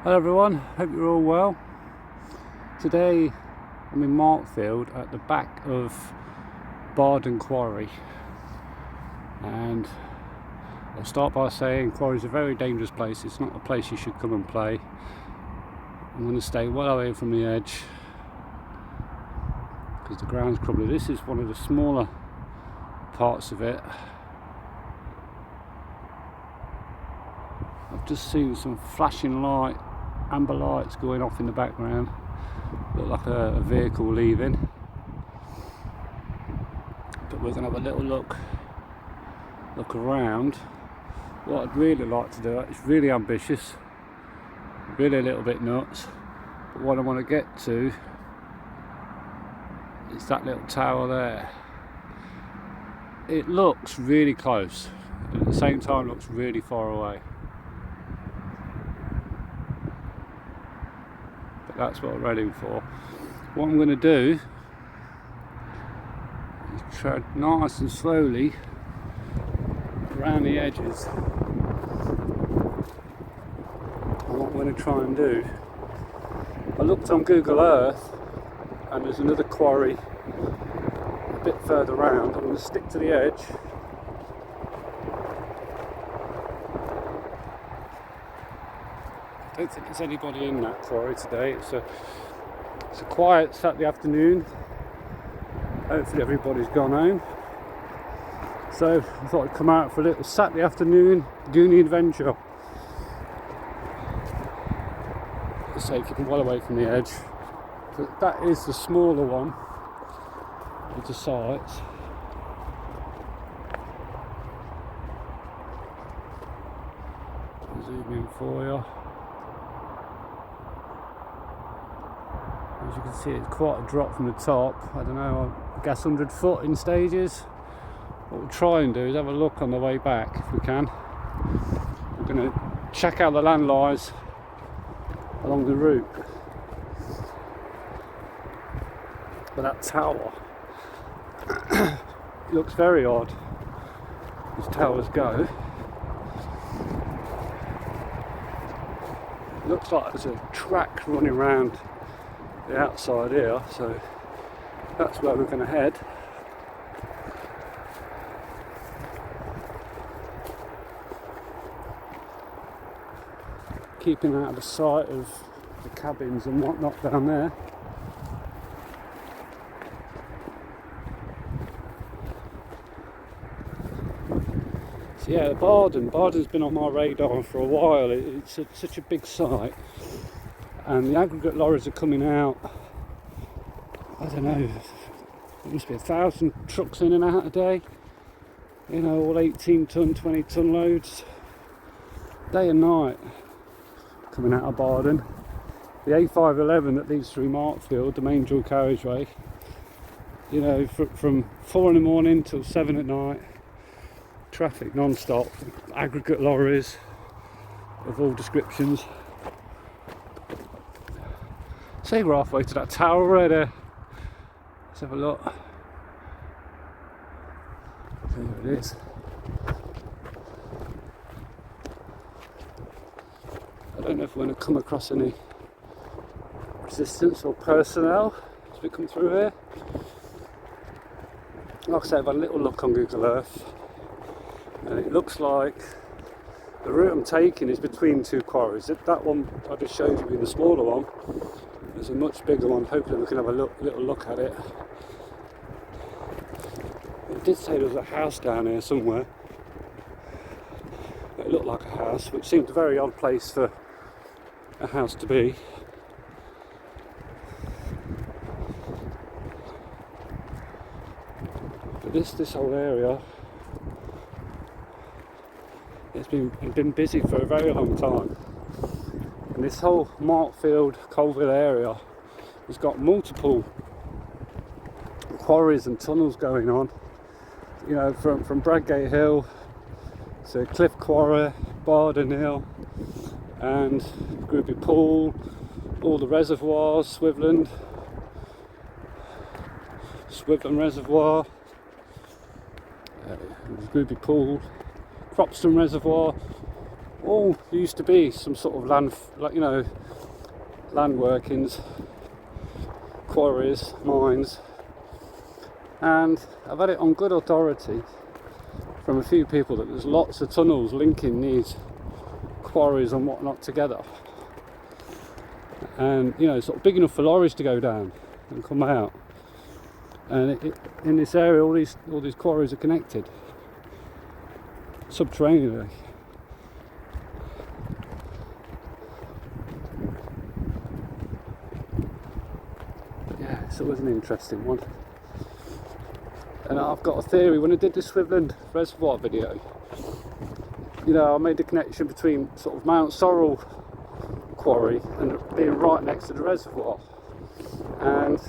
Hello everyone, hope you're all well. Today I'm in Markfield at the back of Bardon quarry, and I'll start by saying quarry is a very dangerous place. It's not a place you should come and play. I'm going to stay well away from the edge because the ground's crumbly. This is one of the smaller parts of it. I've just seen some flashing light, amber lights going off in the background. Look like a vehicle leaving. But we're going to have a little look around. What I'd really like to do, it's really ambitious, really a little bit nuts, but what I want to get to is that little tower there. It looks really close, but at the same time looks really far away. But that's what I'm heading for. What I'm going to do is tread nice and slowly around the edges. And what I'm going to try and do, I looked on Google Earth and there's another quarry a bit further round. I'm going to stick to the edge. I don't think there's anybody in that quarry today. It's a quiet Saturday afternoon. Hopefully everybody's gone home. So I thought I'd come out for a little Saturday afternoon goonie adventure. So keeping well away from the edge. But that is the smaller one with the sights. Zoom in for you. As you can see, it's quite a drop from the top. I don't know, I guess 100 foot in stages. What we'll try and do is have a look on the way back if we can. We're going to check out the land lies along the route. But that tower, it looks very odd as towers go. It looks like there's a track running around the outside here, so that's where we're going to head. Keeping out of the sight of the cabins and whatnot down there. So yeah, Bardon's been on my radar for a while. It's such a big site, and the aggregate lorries are coming out. I don't know, there must be 1,000 trucks in and out a day, you know, all 18 ton, 20 ton loads, day and night, coming out of Bardon. The A511 that leads through Markfield, the main dual carriageway, you know, from 4 in the morning till 7 at night, traffic non-stop, aggregate lorries of all descriptions. Say we're halfway to that tower already. Let's have a look. There it is. I don't know if we're going to come across any resistance or personnel as we come through here. Like I said, I've had a little look on Google Earth, and it looks like the route I'm taking is between two quarries. That one I just showed you being the smaller one. There's a much bigger one. Hopefully we can have a little look at it. It did say there was a house down here somewhere. It looked like a house, which seemed a very odd place for a house to be. But this whole area, it's been busy for a very long time. And this whole Markfield, Colville area has got multiple quarries and tunnels going on. You know, from Bradgate Hill to Cliff Quarry, Bardon Hill, and Groupie Pool, all the reservoirs, Swivland Reservoir, Groupie Pool, Cropston Reservoir, all used to be some sort of land, like, you know, land workings, quarries, mines, and I've had it on good authority from a few people that there's lots of tunnels linking these quarries and whatnot together, and you know, sort of big enough for lorries to go down and come out. And in this area, all these quarries are connected subterraneously. But yeah, so it was an interesting one. And I've got a theory. When I did the Swiveland Reservoir video, you know, I made the connection between sort of Mount Sorrel quarry and being right next to the reservoir. And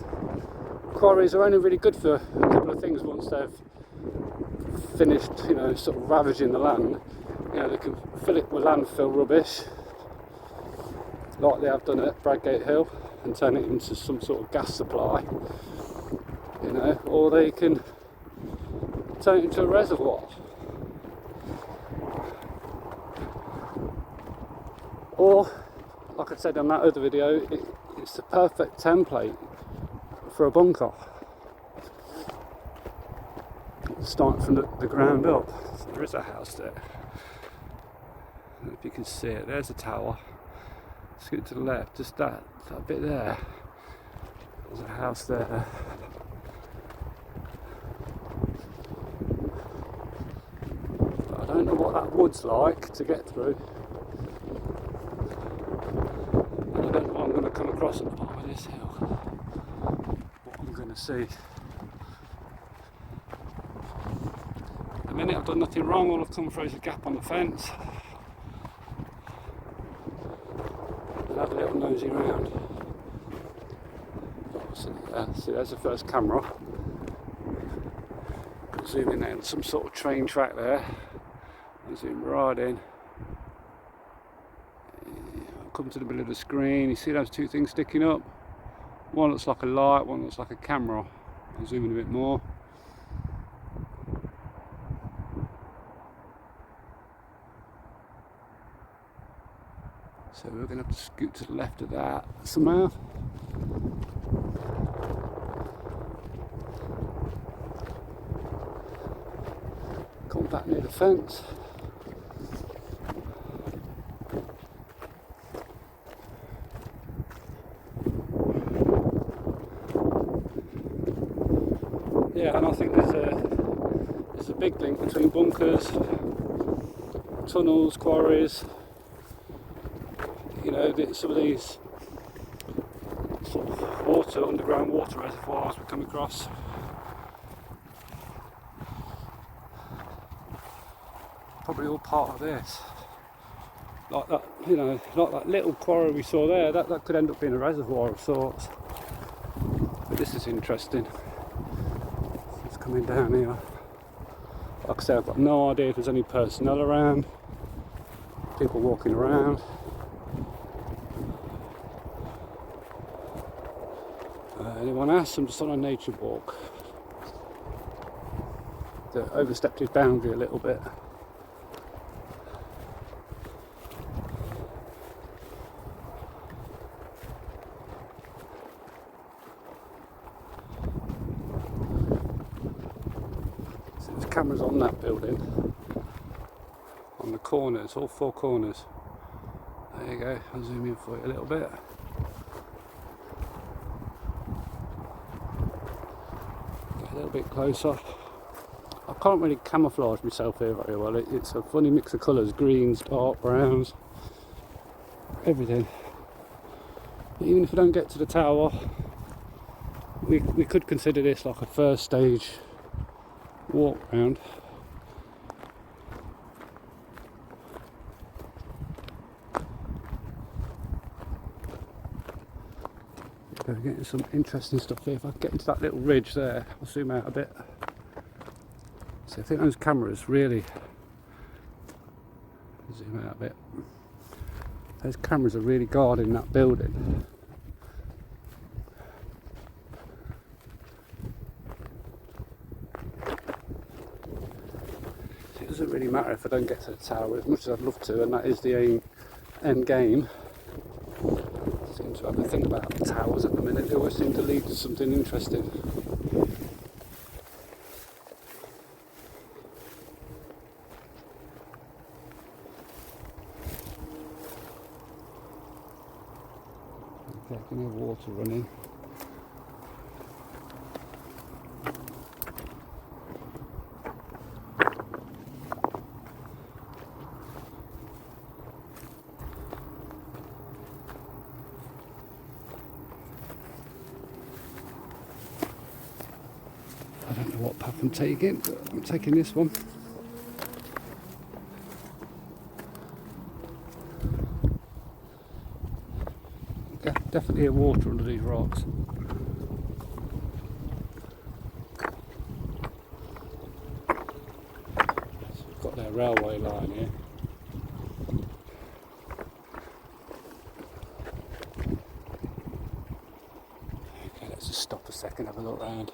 quarries are only really good for a couple of things once they've finished, you know, sort of ravaging the land. You know, they can fill it with landfill rubbish, like they have done at Bradgate Hill, and turn it into some sort of gas supply, you know, or they can turn it into a reservoir. Or, like I said on that other video, it's the perfect template for a bunker. Starting from the ground up. So there is a house there. I don't know if you can see it. There's a tower. Scoot to the left, just that bit there. There's a house there. But I don't know what that wood's like to get through. And I don't know what I'm going to come across at the bottom of this hill. What I'm going to see. The minute I've done nothing wrong, all I've come through is a gap on the fence. And have a little nosy round. See, there's the first camera. Zooming in, some sort of train track there. I'll zoom right in. I'll come to the middle of the screen. You see those two things sticking up? One looks like a light, one looks like a camera. I'll zoom in a bit more. So we're going to have to scoot to the left of that somehow. Come back near the fence. Yeah, and I think there's a big link between bunkers, tunnels, quarries. You know, some of these sort of underground water reservoirs we come across. Probably all part of this. Like that, you know, like that little quarry we saw there, that could end up being a reservoir of sorts. But this is interesting. It's coming down here. Like I said, I've got no idea if there's any personnel around, people walking around. Anyone else? I'm just on a nature walk. Overstepped his boundary a little bit. So there's cameras on that building, on the corners, all four corners. There you go. I'll zoom in for you a little bit. A little bit closer. I can't really camouflage myself here very well. It's a funny mix of colours, greens, dark browns, everything. But even if we don't get to the tower, we could consider this like a first stage walk round. We're getting some interesting stuff here. If I get into that little ridge there, I'll zoom out a bit. So I think those cameras really, zoom out a bit. Those cameras are really guarding that building. There's doesn't really matter if I don't get to the tower as much as I'd love to, and that is the end game. I seem to have a thing about towers at the minute. They always seem to lead to something interesting. Okay, I can hear water running. I don't know what path I'm taking, but I'm taking this one. Definitely hear water under these rocks. So we've got their railway line here. Okay, let's just stop a second, have a look round.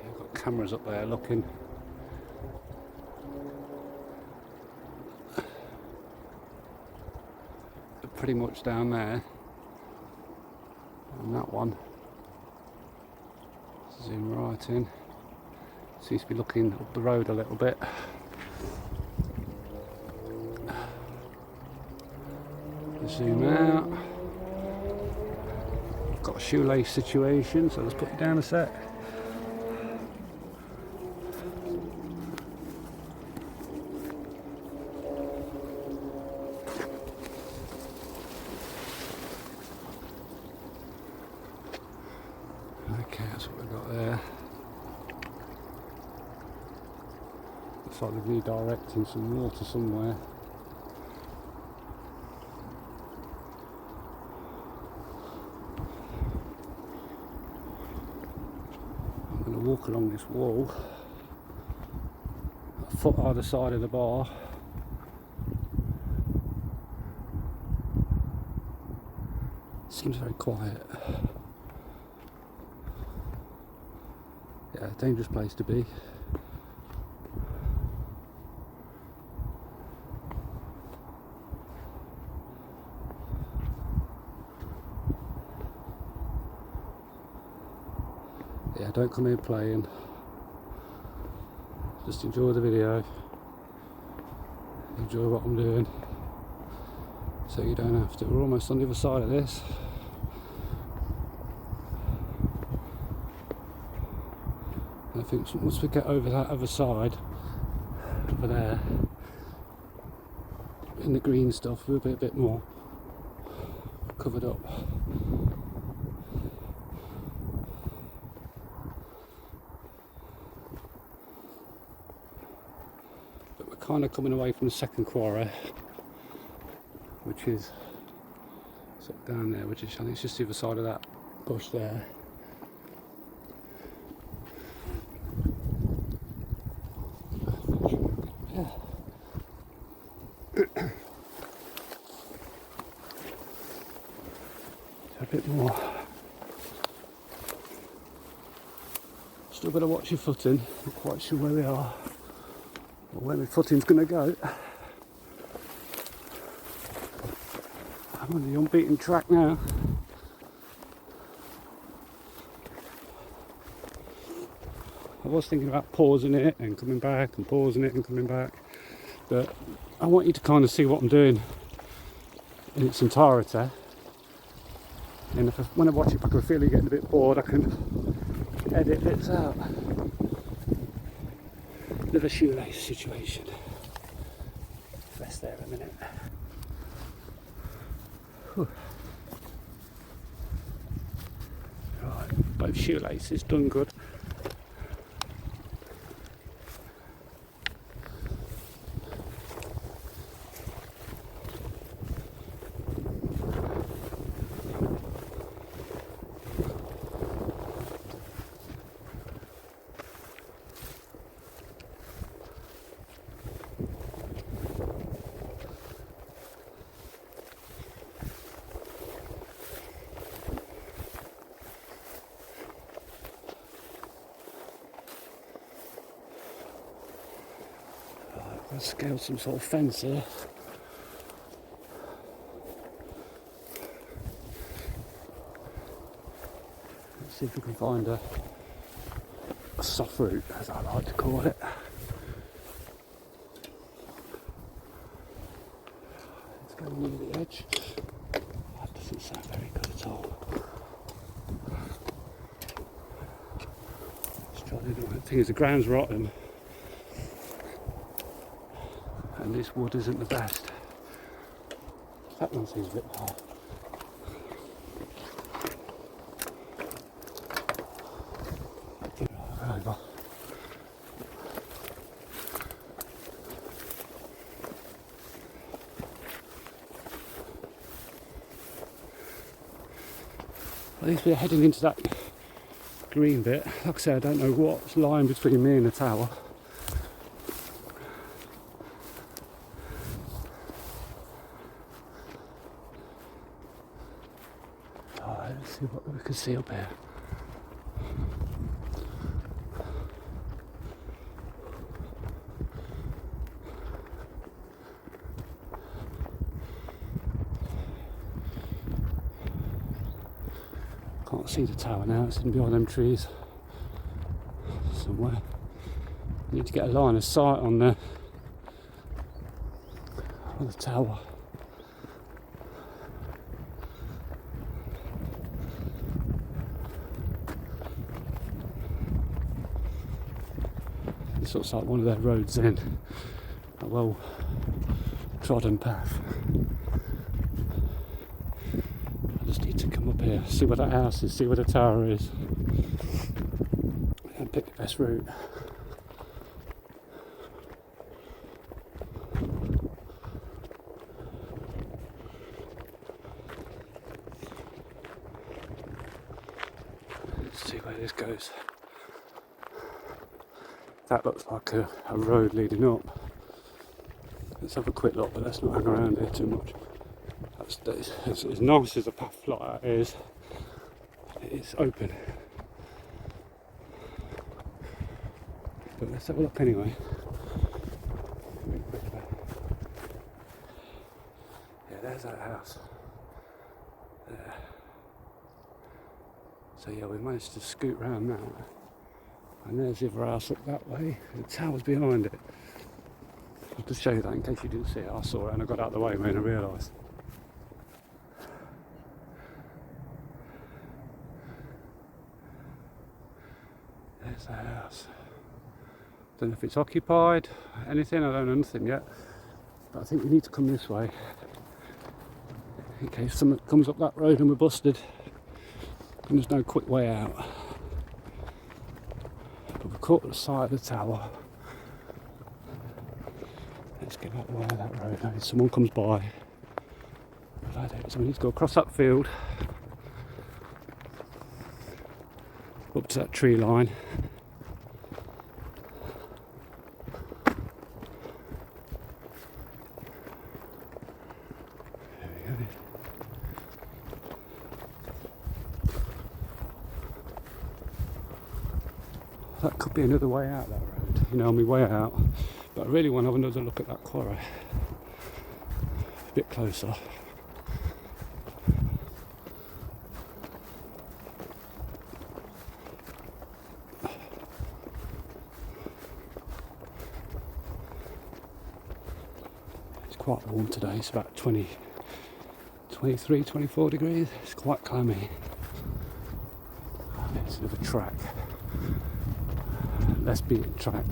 We've got cameras up there looking. Pretty much down there, and that one zoom right in. Seems to be looking up the road a little bit. Zoom out. Got a shoelace situation, so let's put it down a sec. Okay, that's what we've got there. Looks like they're redirecting some water somewhere. I'm going to walk along this wall, a foot either side of the bar. Seems very quiet. Yeah, dangerous place to be. Yeah, don't come here playing. Just enjoy the video. Enjoy what I'm doing. So you don't have to. We're almost on the other side of this. I think once we get over that other side, over there, in the green stuff, we'll be a bit more covered up. But we're kind of coming away from the second quarry, which is sort of down there, which is, I think it's just the other side of that bush there. A bit more. Still better watch your footing. Not quite sure where we are or where my footing's going to go. I'm on the unbeaten track now. I was thinking about pausing it and coming back and pausing it and coming back, but I want you to kind of see what I'm doing in its entirety. And when I watch it back, I feel getting a bit bored, I can edit bits out. Another shoelace situation. Rest there a minute. Whew. Right, both shoelaces done good. I scaled some sort of fence here. Let's see if we can find a soft route, as I like to call it. Let's go near the edge. That doesn't sound very good at all. Let's try to do the thing is the ground's rotten. And this wood isn't the best. That one seems a bit hard. Over. At least we're heading into that green bit. Like I say, I don't know what's lying between me and the tower. Let's see what we can see up here. Can't see the tower now, it's in behind them trees somewhere. I need to get a line of sight on the tower. This looks like one of their roads in, a well trodden path. I just need to come up here, see where that house is, see where the tower is, and pick the best route. Let's see where this goes. That looks like a road leading up. Let's have a quick look, but let's not hang around here too much. It's as nice as a path like that is. It's open. But let's have a look anyway. Yeah, there's that house. There. So yeah, we managed to scoot round that. And there's the other house up that way. The tower's behind it. I'll just show you that in case you didn't see it. I saw it and I got out of the way when I realised. There's the house. Don't know if it's occupied, anything, I don't know nothing yet. But I think we need to come this way. In case someone comes up that road and we're busted. And there's no quick way out. But we're caught at the side of the tower. Let's get out of the way of that road now. If someone comes by. So we need to go across that field. Up to that tree line. There we go. That could be another way out, that road. You know, on my way out. But I really want to have another look at that quarry. A bit closer. It's quite warm today, it's about 23, 24 degrees. It's quite clammy. There's another track. Less beaten track.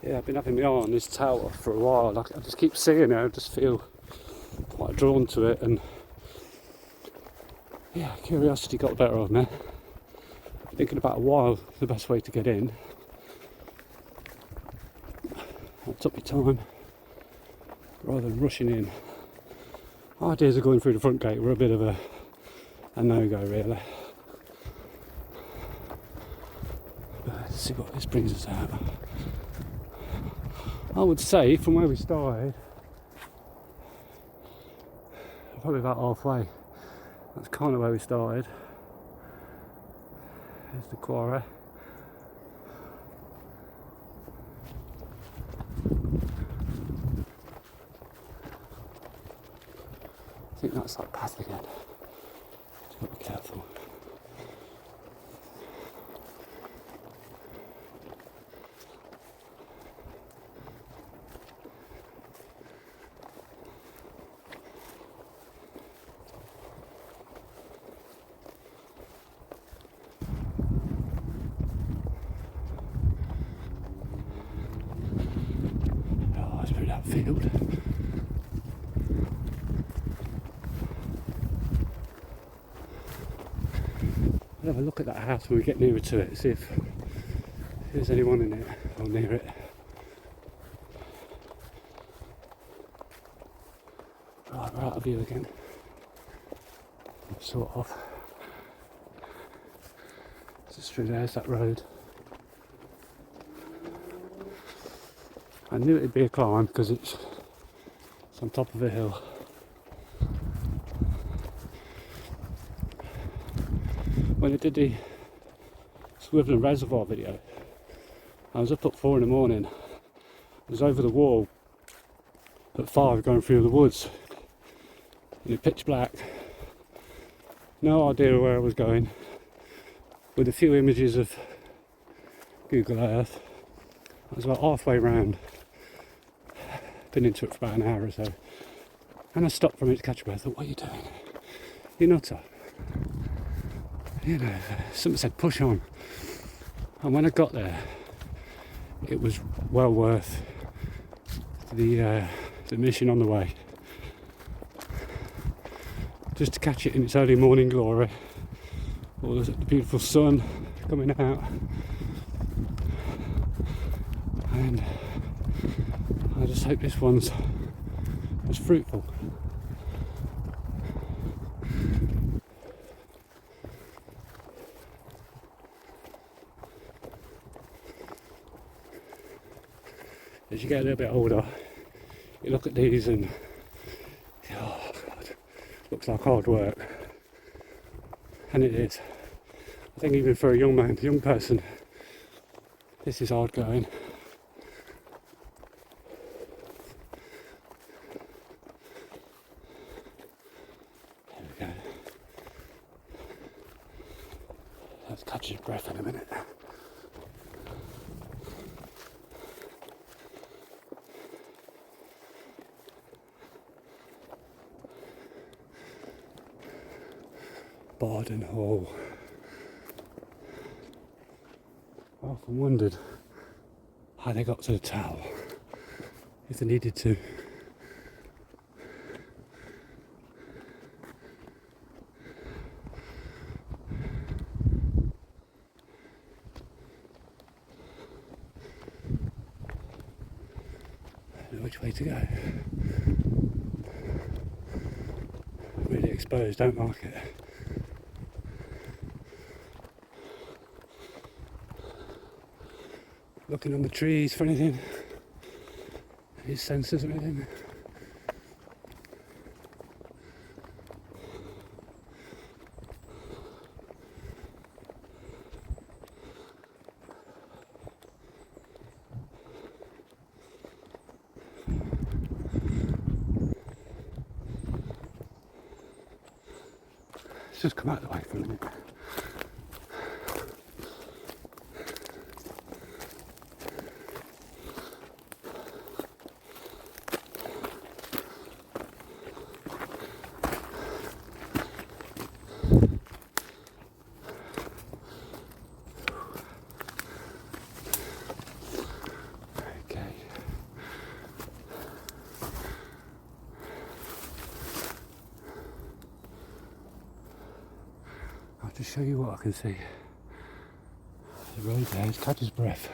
Yeah, I've been having my eye on this tower for a while. I just keep seeing it, I just feel quite drawn to it, and yeah, curiosity got the better of me. Thinking about a while the best way to get in. I took my time rather than rushing in. Ideas of going through the front gate were a bit of a no-go really. But let's see what this brings us out. I would say from where we started, probably about halfway. That's kind of where we started. Here's the quarry. I think that's that path again. Just got to be careful. Oh, it's through that field. I'll have a look at that house when we get nearer to it, see if there's anyone in it or near it. Right, we're out of view again. Sort of. Just through there's that road. I knew it'd be a climb because it's on top of a hill. When I did the Swiveland Reservoir video, I was up at 4 in the morning. I was over the wall at 5 going through the woods in the pitch black. No idea where I was going. With a few images of Google Earth, I was about halfway round. Been into it for about an hour or so. And I stopped for a minute to catch a breath. I thought, what are you doing? You're nutter. You know, somebody said push on. And when I got there, it was well worth the mission on the way. Just to catch it in its early morning glory. All the beautiful sun coming out. And I just hope this one's as fruitful. As you get a little bit older, you look at these and oh God, looks like hard work, and it is. I think even for a young person, this is hard going. There we go. Let's catch your breath in a minute. Bardon Hall. I often wondered how they got to the tower, if they needed to. I don't know which way to go. Really exposed, don't like it. Looking on the trees for anything, any sensors or anything. Let's just come out of the way for a minute. I'll just show you what I can see. The road there is catch his breath.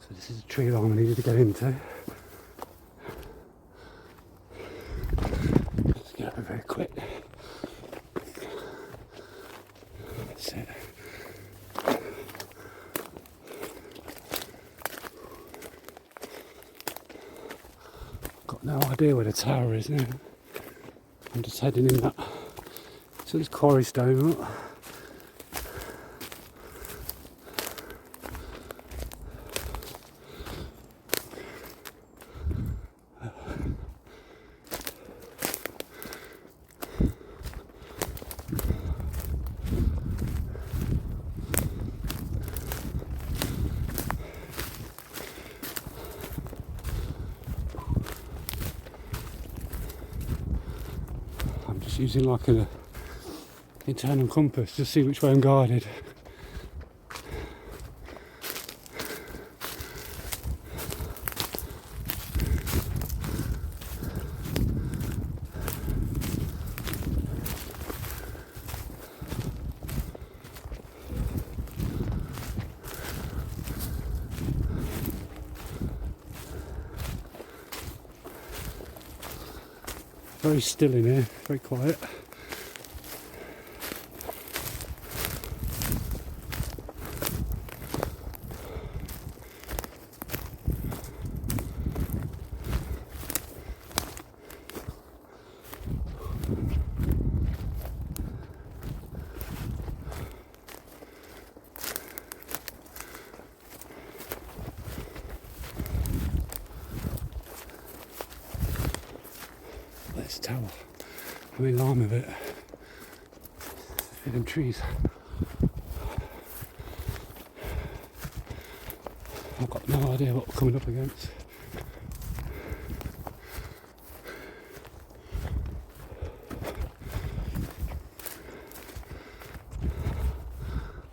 So this is a tree line I needed to get into. Let's get over very quick. That's it. Got no idea where the tower is now. I'm just heading in that to this quarry stone. Look. I'm just using like an internal compass to see which way I'm guided. Very still in here, very quiet. This tower, I'm in line with it. See them trees. I've got no idea what we're coming up against.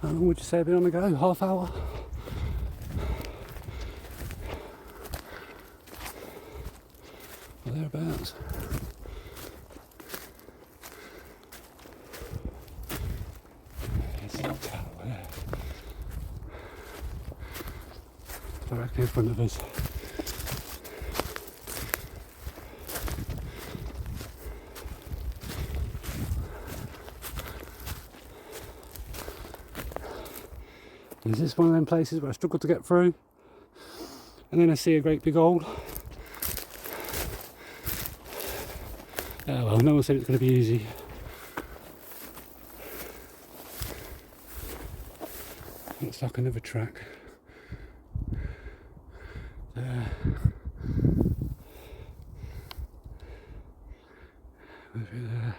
How long would you say I've been on the go? Half hour? Or thereabouts. Directly in front of us. Is this one of them places where I struggle to get through? And then I see a great big hole. Oh well, no one said it's going to be easy. Looks like another track. There. Over there.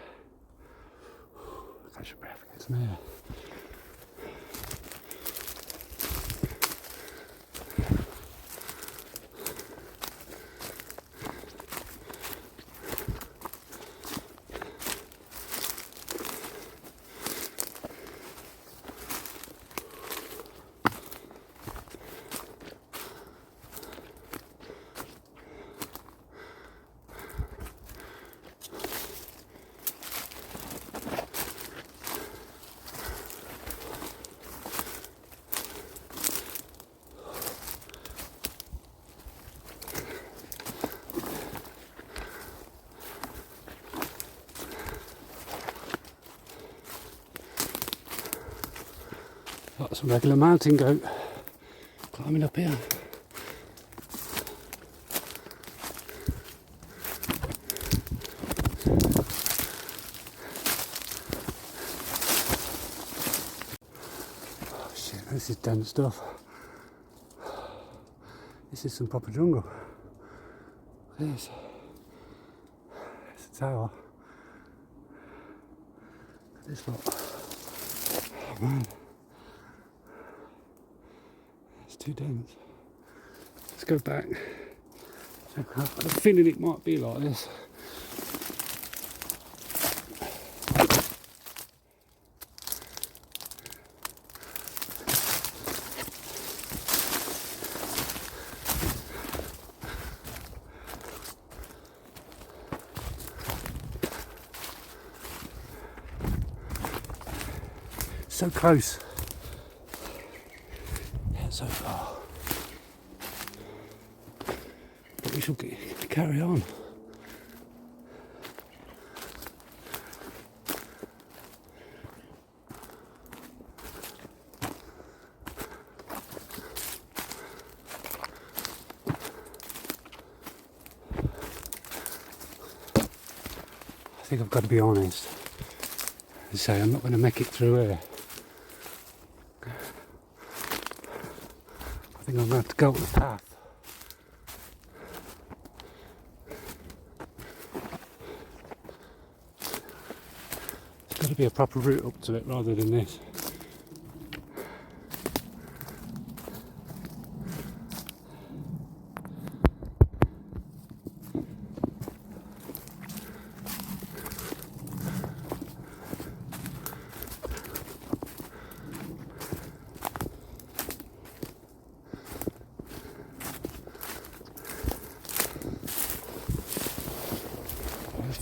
Catch your breath, it's there. Got some regular mountain goat climbing up here. Oh shit, this is dense stuff. This is some proper jungle. Look at this. It's a tower. Look at this lot. Oh man. Too dense. Let's go back. Check out. I have a feeling it might be like this. So close. So far, but we shall carry on. think I've got to be honest and say I'm not going to make it through here. I think I'm going to have to go up the path. There's got to be a proper route up to it rather than this.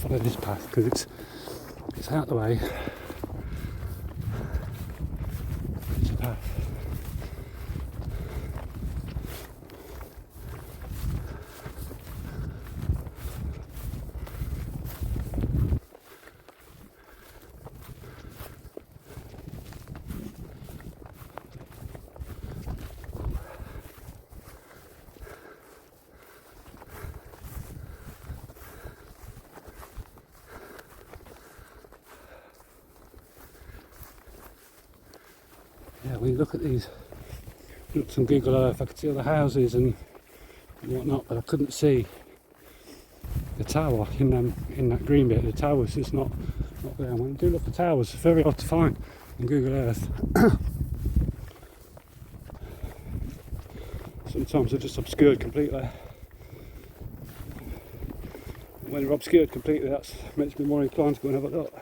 Follow this path because it's out the way. It's a path. Yeah, when you look at these, looked on Google Earth, I could see all the houses and whatnot, but I couldn't see the tower in that green bit. The tower's just not there. When you do look at the towers, it's very hard to find on Google Earth. Sometimes they're just obscured completely. And when they're obscured completely, that makes me more inclined to go and have a look.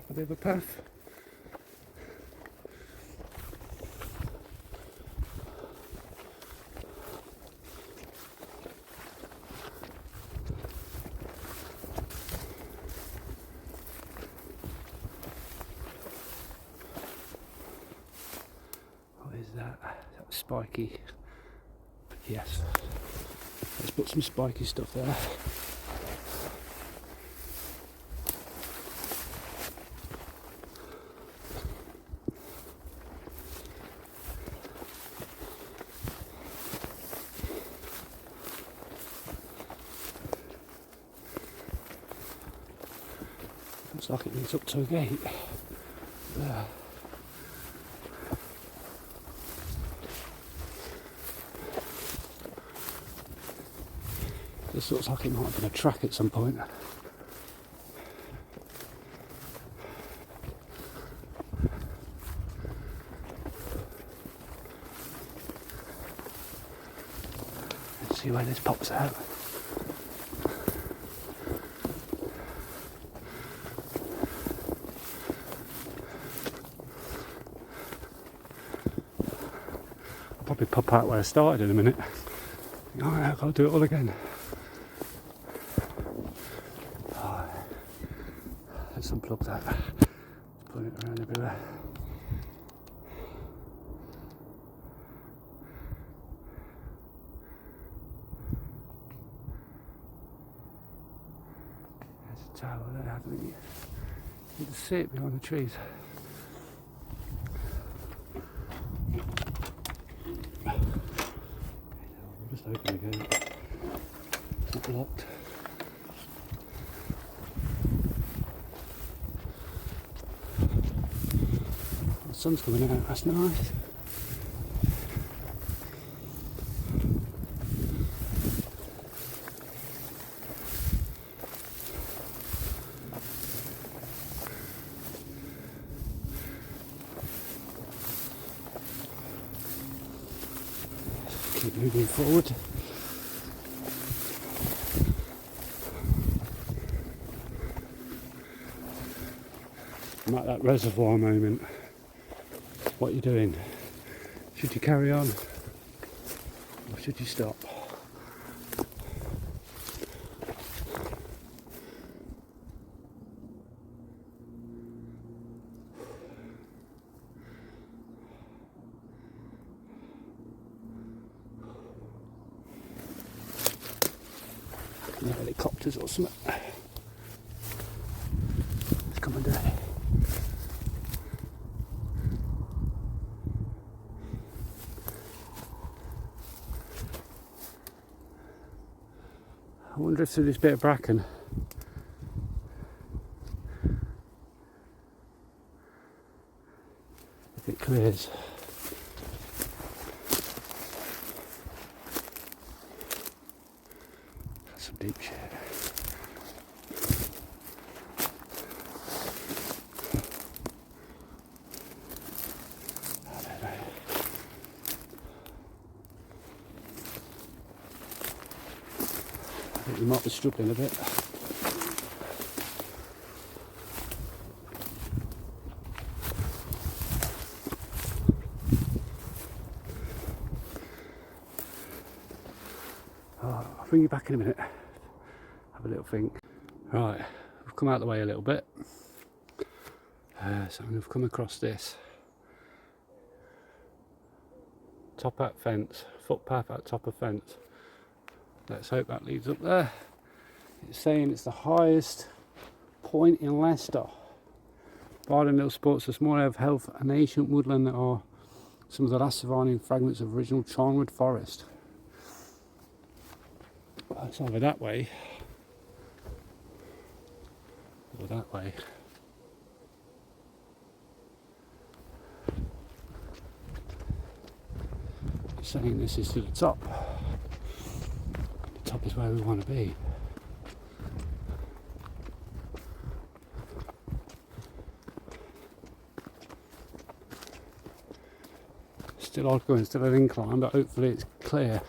A bit of a path. What is that? That's spiky. But yes. Let's put some spiky stuff there. Looks like it leads up to a gate. There. This looks like it might have been a track at some point. Let's see where this pops out. Probably pop out where I started in a minute. Alright, I've got to do it all again. Oh, let's unplug that. Just putting it around everywhere. There's a tower there, I think. You can see it behind the trees. Just open again. It's not locked. The sun's coming out, that's nice. Keep moving forward. I'm at that reservoir moment. What are you doing? Should you carry on or should you stop? No helicopters or something. It's coming down. drift through this bit of bracken. If it clears. That's some deep shit. I think we might be struggling a bit. I'll bring you back in a minute. Have a little think. Right, we've come out of the way a little bit. So we've come across this top hat fence, footpath at top of fence. Let's hope that leads up there. It's saying it's the highest point in Leicester. Bardon Hill sports a small area of health and ancient woodland that are some of the last surviving fragments of original charnwood forest. It's either that way or that way. It's saying this is to the top. The top is where we want to be. Still odd going, still an incline, but hopefully it's clear.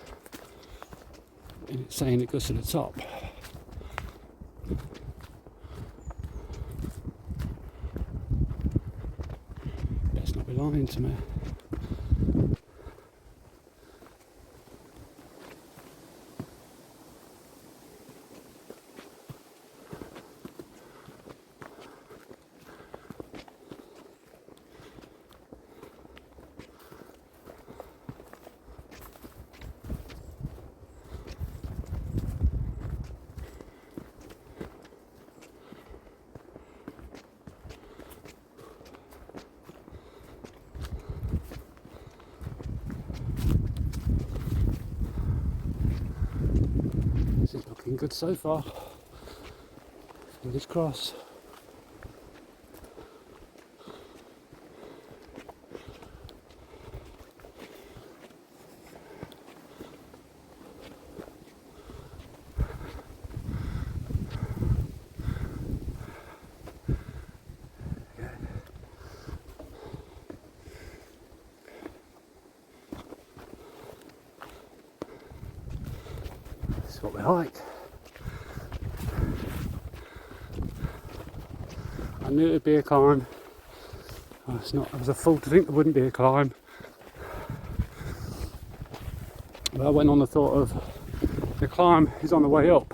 And it's saying it goes to the top. Best not be lying to me. This is looking good so far. Fingers crossed. That's what we like. I knew it would be a climb. Oh, I was a fool to think there wouldn't be a climb. But I went on the thought of the climb is on the way up,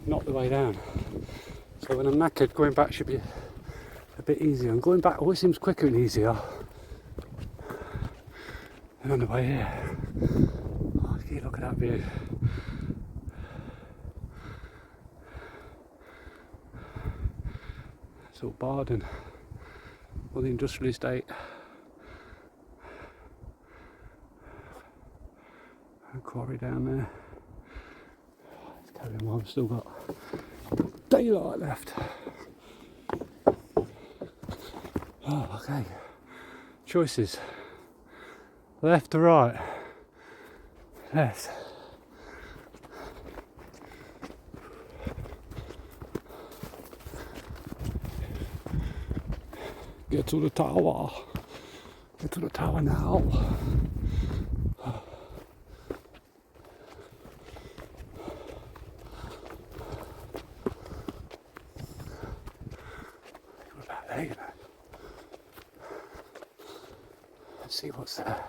not the way down. So when I'm knackered, going back should be a bit easier. And going back always seems quicker and easier than on the way here. Oh, look at that view. It's all Bardon, all the industrial estate. A quarry down there. Let's carry on, I've still got daylight left. Oh, okay. Choices. Left or right? Left. Get to the tower. Get to the tower now. We're about there, you know. Let's see what's there.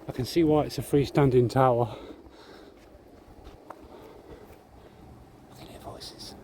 I can see why it's a freestanding tower. I can hear voices.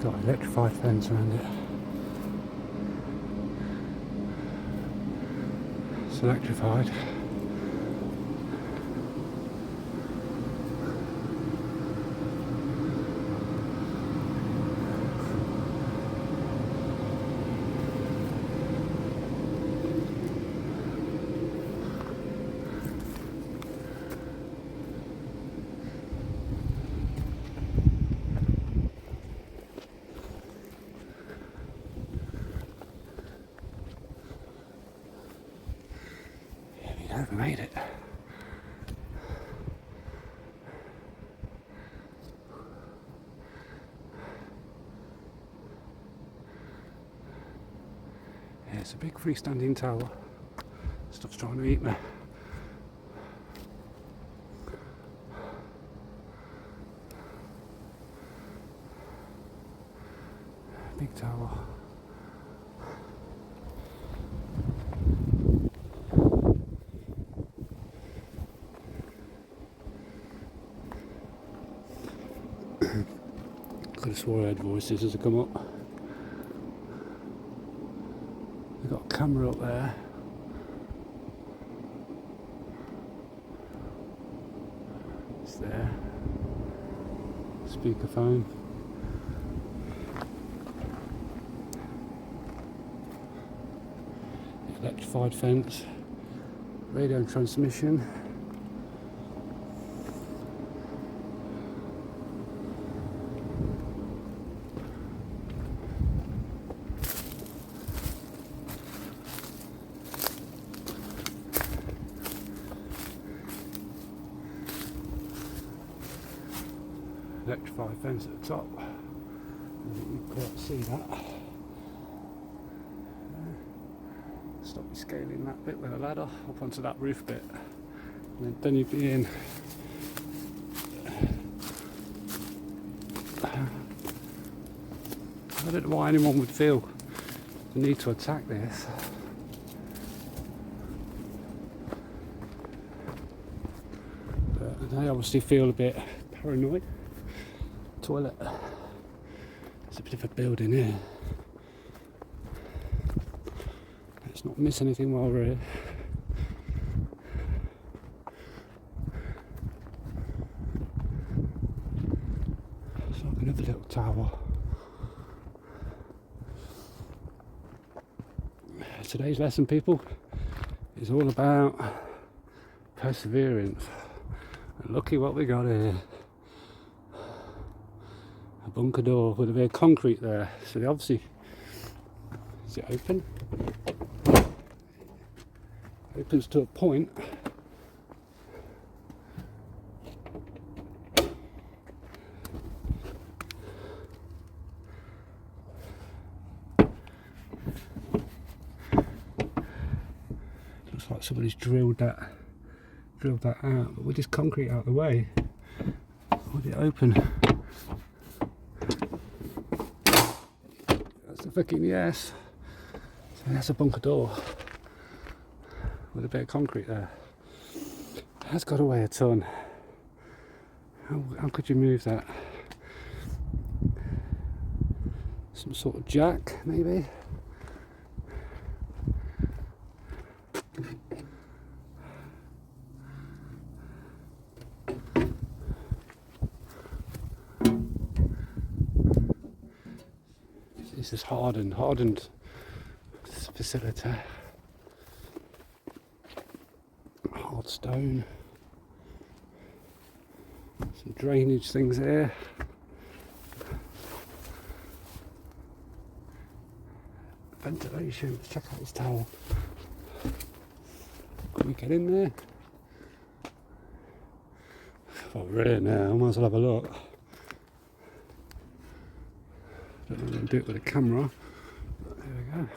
got electrified fence around it. It's electrified. Yeah, we made it. Yeah, it's a big freestanding tower. Stuff's trying to eat me. Big tower. Could have swore I heard voices as I come up. They've got a camera up there. It's there. Speakerphone. Electrified fence. Radio transmission. Electrified fence at the top. I think you can quite see that. Stop me scaling that bit with a ladder up onto that roof bit. And then you'd be in. I don't know why anyone would feel the need to attack this. But they obviously feel a bit paranoid. Toilet. There's a bit of a building here. Let's not miss anything while we're here. It's like another little tower. Today's lesson, people, is all about perseverance. And lucky what we got here. A bunker door with a bit of concrete there. So they obviously, is it open? Opens to a point. Looks like somebody's drilled that out, but with this concrete out of the way, would it open? That's a fucking yes. So that's a bunker door with a bit of concrete there. That's got to weigh a ton. How could you move that? Some sort of jack, maybe? This is hardened facility. Hard stone. Some drainage things here. Ventilation. Let's check out this tower. Can we get in there? Oh, we're in there. I might as well have a look. Don't know if I can do it with a camera. There we go.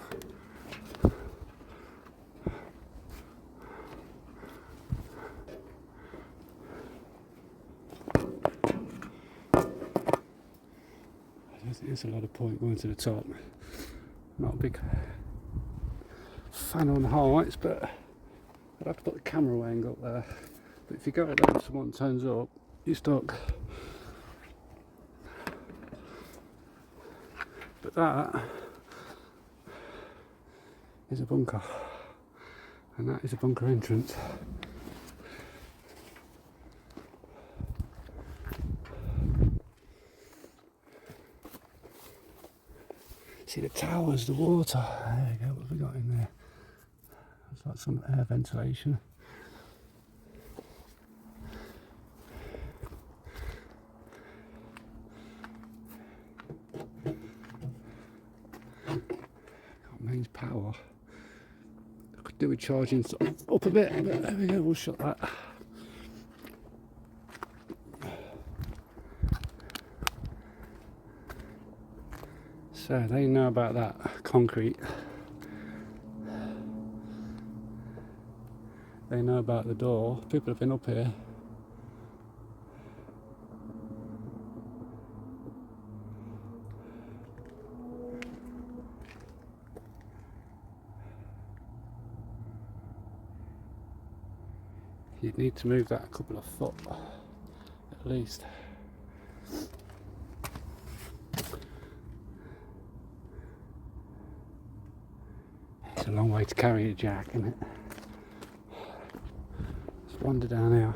There's a lot of point going to the top. Not a big fan on heights, but I'd have to put the camera angle up there. But if you go up there and someone turns up, you're stuck. But that is a bunker, and that is a bunker entrance. See the towers, the water. There you go, what have we got in there? Looks like some air ventilation. Mains power. I could do with charging up a bit, but there we go, we'll shut that. So they know about that concrete. They know about the door. People have been up here. You'd need to move that a couple of foot, at least. It's a long way to carry a jack, isn't it? Let's wander down here.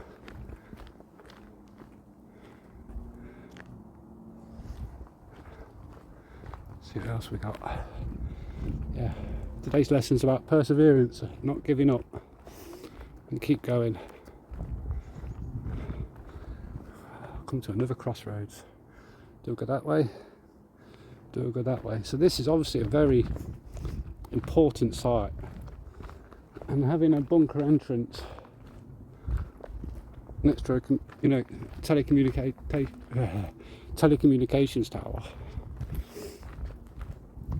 See what else we got. Yeah, today's lesson's about perseverance, not giving up, and keep going. Come to another crossroads. Do we go that way? Do we go that way? So this is obviously a very important site, and having a bunker entrance next to a telecommunications tower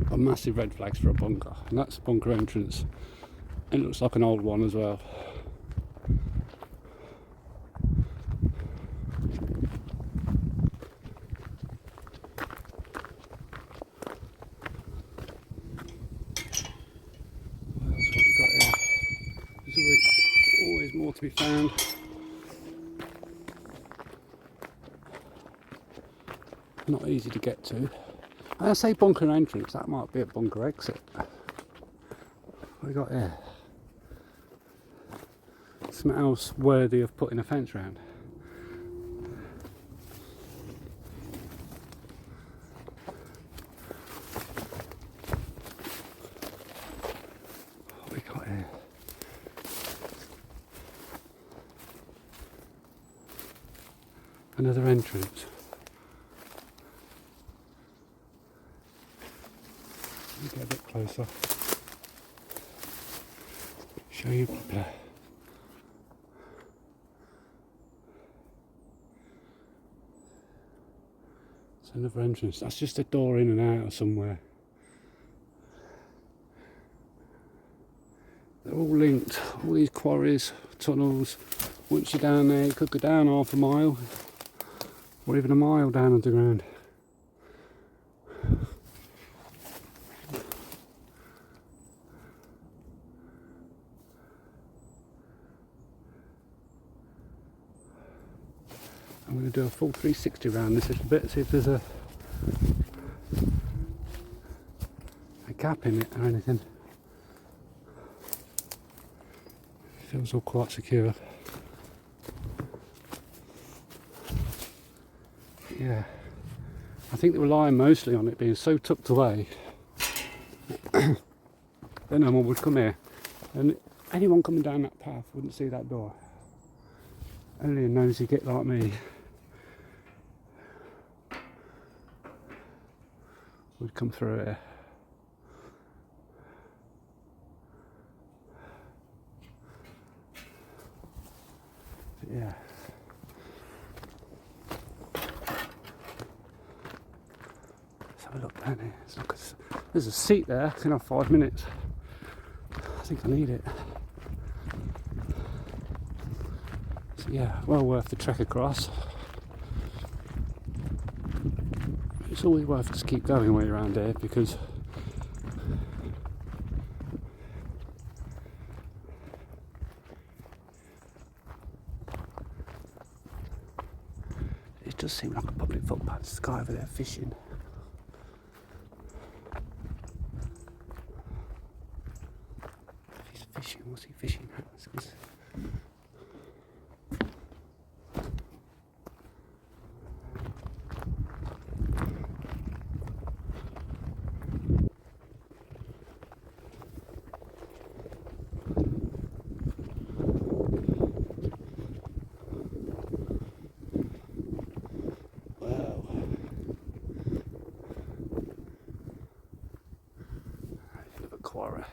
are massive red flags for a bunker, and that's a bunker entrance. It looks like an old one as well. Always more to be found. Not easy to get to. I say bunker entrance, that might be a bunker exit. What we got here? Something else worthy of putting a fence around. What we got here? Another entrance. Let me get a bit closer. Show you properly. It's another entrance. That's just a door in and out of somewhere. They're all linked. All these quarries, tunnels. Once you're down there, you could go down half a mile, or even a mile down underground. I'm going to do a full 360 around this little bit, see if there's a gap in it or anything. Feels all quite secure. Yeah, I think they were relying mostly on it being so tucked away that no one would come here, and anyone coming down that path wouldn't see that door. Only a nosy git like me would come through here. But yeah. Let's have a look down here. There's a seat there, I can have 5 minutes. I think I need it. So yeah, well worth the trek across. It's always worth just keep going when you're around here, because it does seem like a public footpath. This guy over there fishing. fishing? What's he fishing at? Wow. End of a quarry.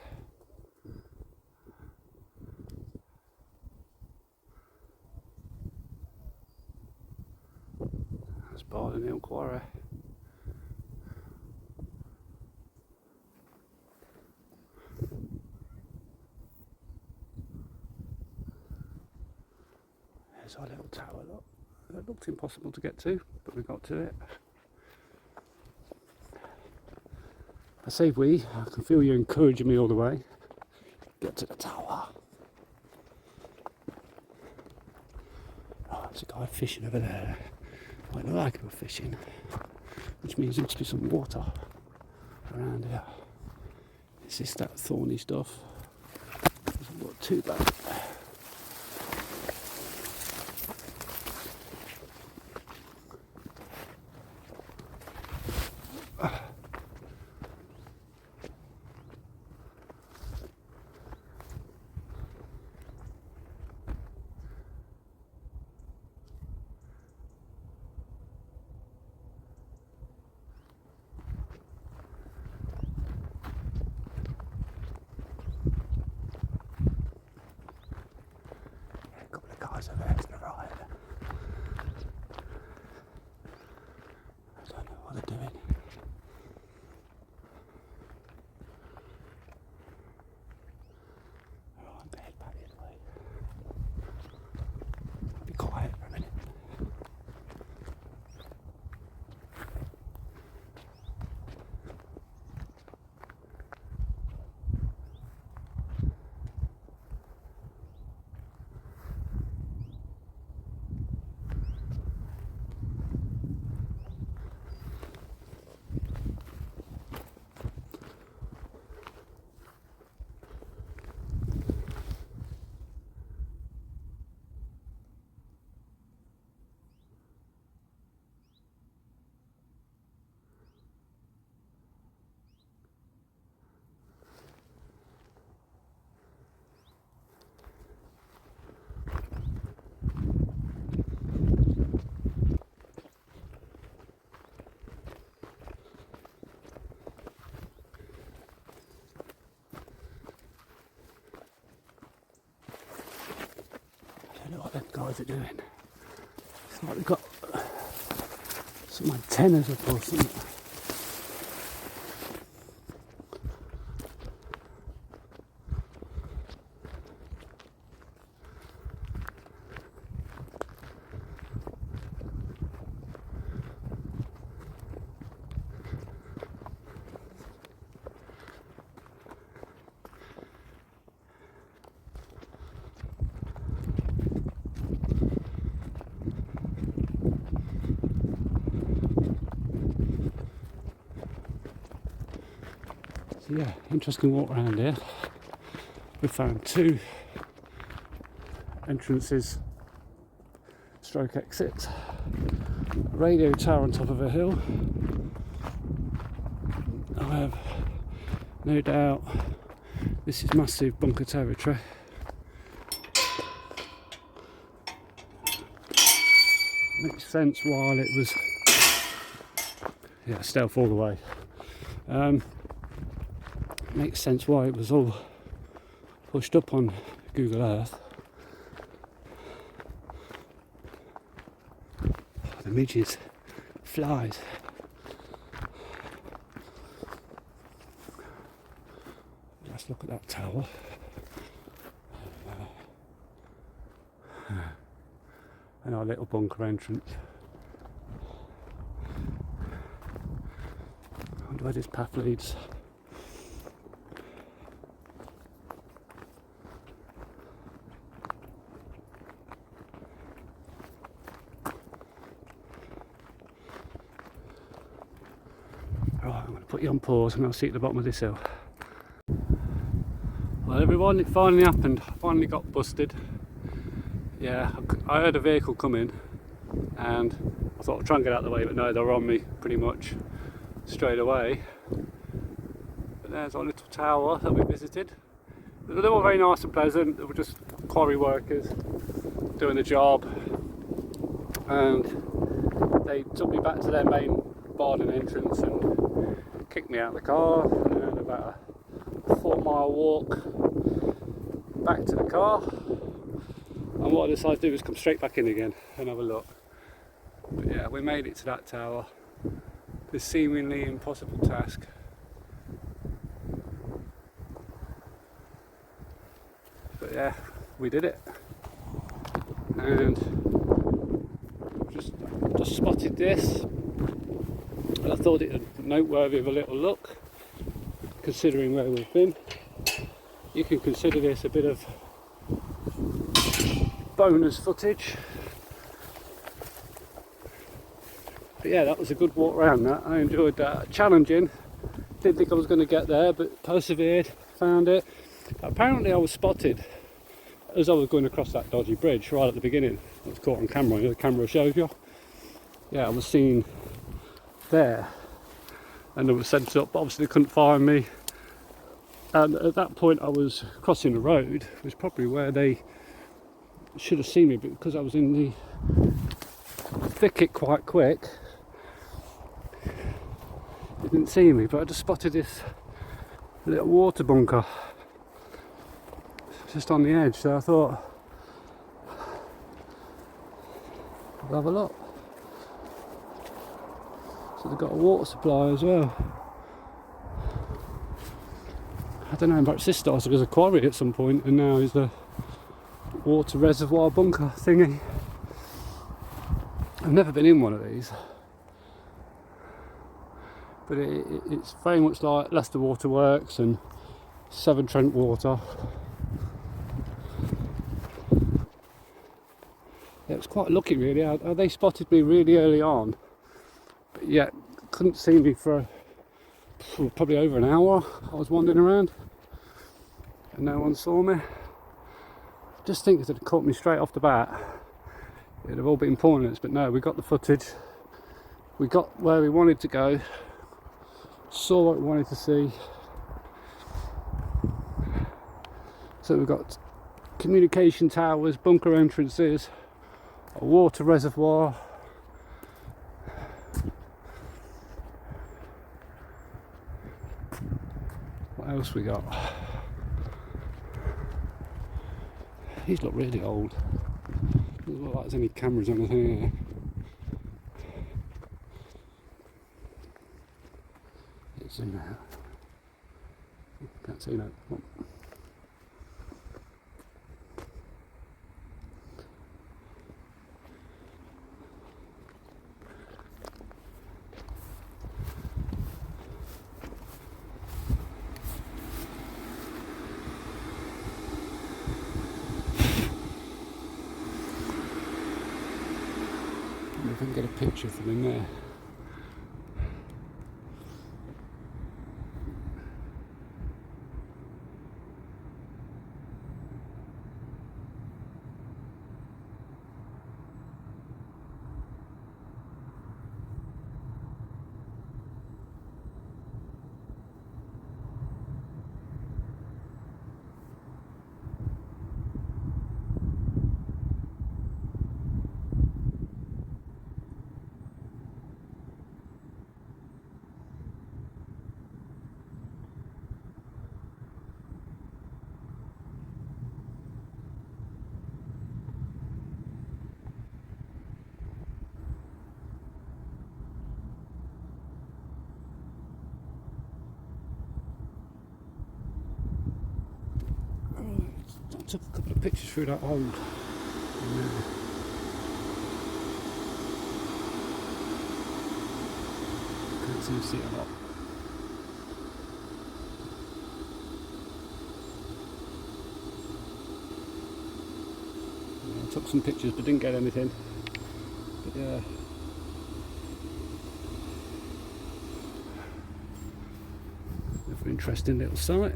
That's Bardon quarry. There's our little tower, look. It looked impossible to get to, but we got to it. I say we, I can feel you encouraging me all the way. Get to the tower. Oh, there's a guy fishing over there. I look like he was fishing, which means there must be some water around here. Is this that thorny stuff? Doesn't look too bad. Guys over there to the right. I don't know what they're doing. Alright, I'm going to head back this way. Be quiet for a minute. I don't know what them guys are doing. It's like they've got some antennas up or something. So yeah, interesting walk around here. We found two entrances stroke exits, a radio tower on top of a hill. I have no doubt this is massive bunker territory. Makes sense while it was stealth all the way. Makes sense why it was all pushed up on Google Earth. Oh, the midges, flies. Let's look at that tower. And our little bunker entrance. I wonder where this path leads. Right, I'm going to put you on pause and I'll see you at the bottom of this hill. Well everyone, it finally happened. I finally got busted. Yeah, I heard a vehicle coming and I thought I'd try and get out of the way, but no, they were on me pretty much straight away. But there's our little tower that we visited. They were very nice and pleasant. They were just quarry workers doing the job, and they took me back to their main Bardon entrance and kicked me out of the car, and then about a 4-mile walk back to the car, and what I decided to do was come straight back in again and have a look. But yeah, we made it to that tower, this seemingly impossible task. But yeah, we did it, and just spotted this, and I thought it was noteworthy of a little look, considering where we've been. You can consider this a bit of bonus footage. But yeah, that was a good walk around that. I enjoyed that. Challenging. Didn't think I was going to get there, but persevered, found it. Apparently I was spotted as I was going across that dodgy bridge right at the beginning. I was caught on camera, the camera showed you. Yeah, I was seen there, and they were sent up, but obviously they couldn't find me. And at that point I was crossing the road, which was probably where they should have seen me, but because I was in the thicket quite quick, they didn't see me. But I just spotted this little water bunker just on the edge, so I thought I'll have a look. So they've got a water supply as well. I don't know, perhaps this started as a quarry at some point and now is the water reservoir bunker thingy. I've never been in one of these, but it's very much like Leicester Waterworks and Severn Trent Water. Yeah, it was quite lucky really. They spotted me really early on, but yet couldn't see me for probably over an hour. I was wandering around and no one saw me. Just think if they'd caught me straight off the bat, it'd have all been pointless, but no, we got the footage. We got where we wanted to go, saw what we wanted to see. So we've got communication towers, bunker entrances, a water reservoir, what else we got? These look really old. Doesn't look like there's any cameras or anything here. Let's zoom out. Can't see that. Oh. If I can get a picture from in there. I took a couple of pictures through that hole. Can't seem to see a lot. Yeah, I took some pictures but didn't get anything. But yeah. Another interesting little site.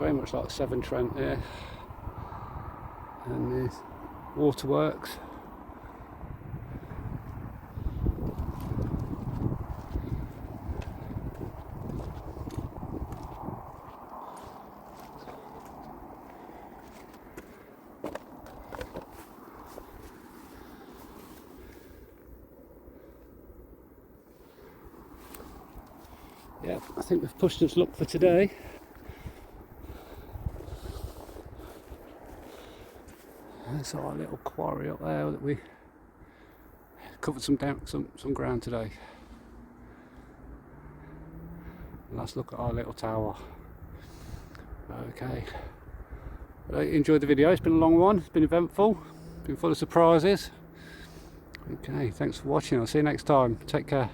very much like Severn Trent there. And there's waterworks. Yeah, I think we've pushed its luck for today. There's our little quarry up there that we covered some ground today. And let's look at our little tower. Okay. But I enjoyed the video. It's been a long one. It's been eventful. Been full of surprises. Okay, thanks for watching. I'll see you next time. Take care.